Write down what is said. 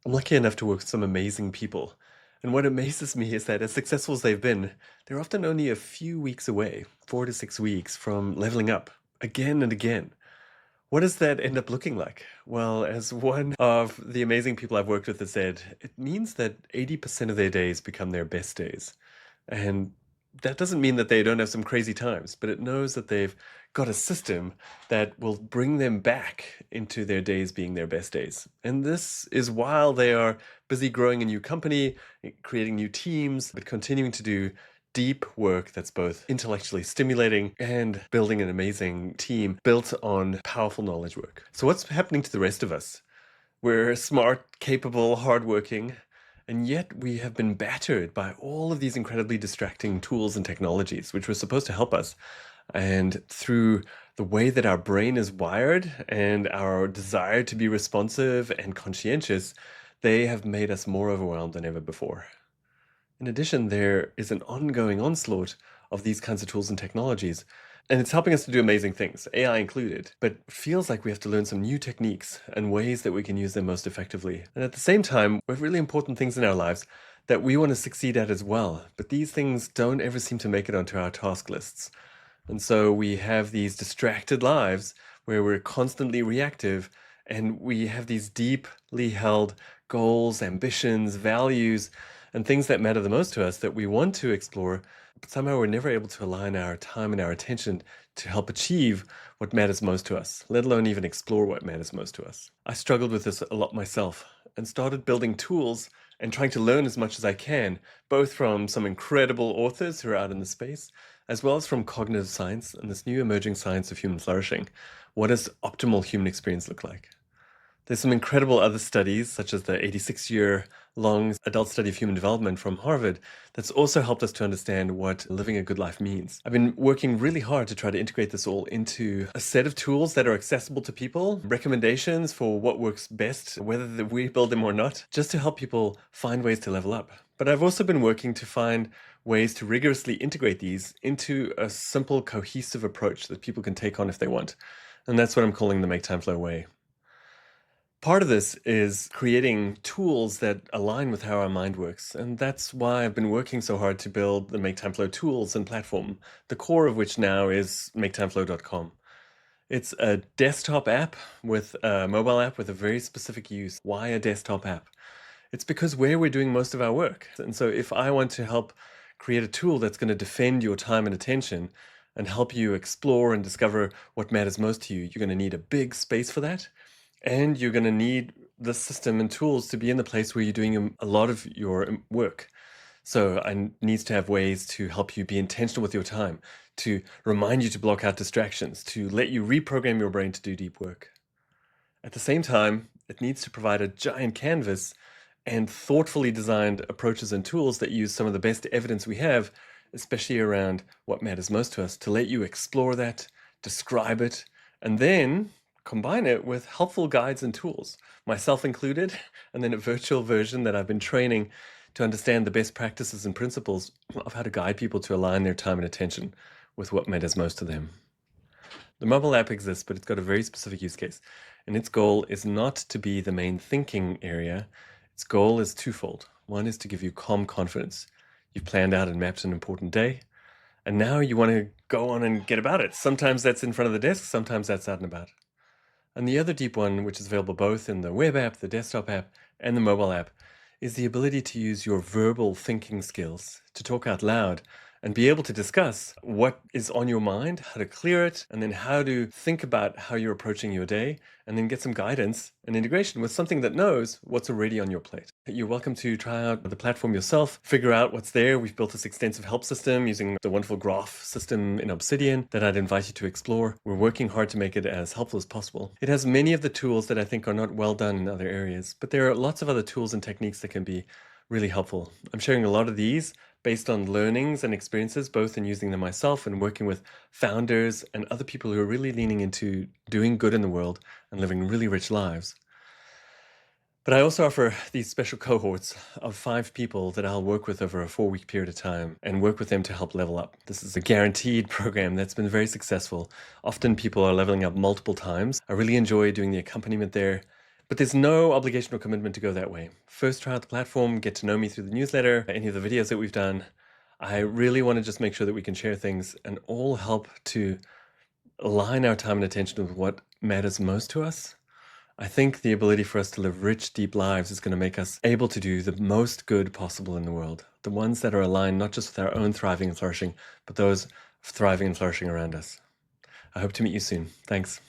I'm lucky enough to work with some amazing people. And what amazes me is that as successful as they've been, they're often only a few weeks away, 4 to 6 weeks, from leveling up again and again. What does that end up looking like? Well, as one of the amazing people I've worked with has said, it means that 80% of their days become their best days. And that doesn't mean that they don't have some crazy times, but it knows that they've got a system that will bring them back into their days being their best days. And this is while they are busy growing a new company, creating new teams, but continuing to do deep work that's both intellectually stimulating and building an amazing team built on powerful knowledge work. So, what's happening to the rest of us? We're smart, capable, hardworking, and yet we have been battered by all of these incredibly distracting tools and technologies, which were supposed to help us. And through the way that our brain is wired and our desire to be responsive and conscientious, they have made us more overwhelmed than ever before. In addition, there is an ongoing onslaught of these kinds of tools and technologies, and it's helping us to do amazing things, AI included, but it feels like we have to learn some new techniques and ways that we can use them most effectively. And at the same time, we have really important things in our lives that we want to succeed at as well, but these things don't ever seem to make it onto our task lists. And so we have these distracted lives where we're constantly reactive and we have these deeply held goals, ambitions, values, and things that matter the most to us that we want to explore, but somehow we're never able to align our time and our attention to help achieve what matters most to us, let alone even explore what matters most to us. I struggled with this a lot myself and started building tools and trying to learn as much as I can, both from some incredible authors who are out in the space, as well as from cognitive science and this new emerging science of human flourishing. What does optimal human experience look like? There's some incredible other studies, such as the 86-year-long adult study of human development from Harvard, that's also helped us to understand what living a good life means. I've been working really hard to try to integrate this all into a set of tools that are accessible to people, recommendations for what works best, whether we build them or not, just to help people find ways to level up. But I've also been working to find ways to rigorously integrate these into a simple, cohesive approach that people can take on if they want. And that's what I'm calling the MakeTimeFlow way. Part of this is creating tools that align with how our mind works. And that's why I've been working so hard to build the MakeTimeFlow tools and platform, the core of which now is MakeTimeFlow.com. It's a desktop app with a mobile app with a very specific use. Why a desktop app? It's because where we're doing most of our work. And so if I want to help create a tool that's going to defend your time and attention and help you explore and discover what matters most to you, you're going to need a big space for that. And you're going to need the system and tools to be in the place where you're doing a lot of your work. So I needs to have ways to help you be intentional with your time, to remind you to block out distractions, to let you reprogram your brain to do deep work. At the same time, it needs to provide a giant canvas and thoughtfully designed approaches and tools that use some of the best evidence we have, especially around what matters most to us, to let you explore that, describe it, and then combine it with helpful guides and tools, myself included, and then a virtual version that I've been training to understand the best practices and principles of how to guide people to align their time and attention with what matters most to them. The mobile app exists, but it's got a very specific use case, and its goal is not to be the main thinking area. Its goal is twofold. One is to give you calm confidence. You've planned out and mapped an important day, and now you want to go on and get about it. Sometimes that's in front of the desk, sometimes that's out and about. And the other deep one, which is available both in the web app, the desktop app, and the mobile app, is the ability to use your verbal thinking skills to talk out loud and be able to discuss what is on your mind, how to clear it, and then how to think about how you're approaching your day, and then get some guidance and integration with something that knows what's already on your plate. You're welcome to try out the platform yourself, figure out what's there. We've built this extensive help system using the wonderful graph system in Obsidian that I'd invite you to explore. We're working hard to make it as helpful as possible. It has many of the tools that I think are not well done in other areas, but there are lots of other tools and techniques that can be really helpful. I'm sharing a lot of these based on learnings and experiences, both in using them myself and working with founders and other people who are really leaning into doing good in the world and living really rich lives. But I also offer these special cohorts of 5 people that I'll work with over a 4-week period of time and work with them to help level up. This is a guaranteed program that's been very successful. Often people are leveling up multiple times. I really enjoy doing the accompaniment there. But there's no obligation or commitment to go that way. First, try out the platform, get to know me through the newsletter, any of the videos that we've done. I really want to just make sure that we can share things and all help to align our time and attention with what matters most to us. I think the ability for us to live rich, deep lives is going to make us able to do the most good possible in the world. The ones that are aligned not just with our own thriving and flourishing, but those thriving and flourishing around us. I hope to meet you soon. Thanks.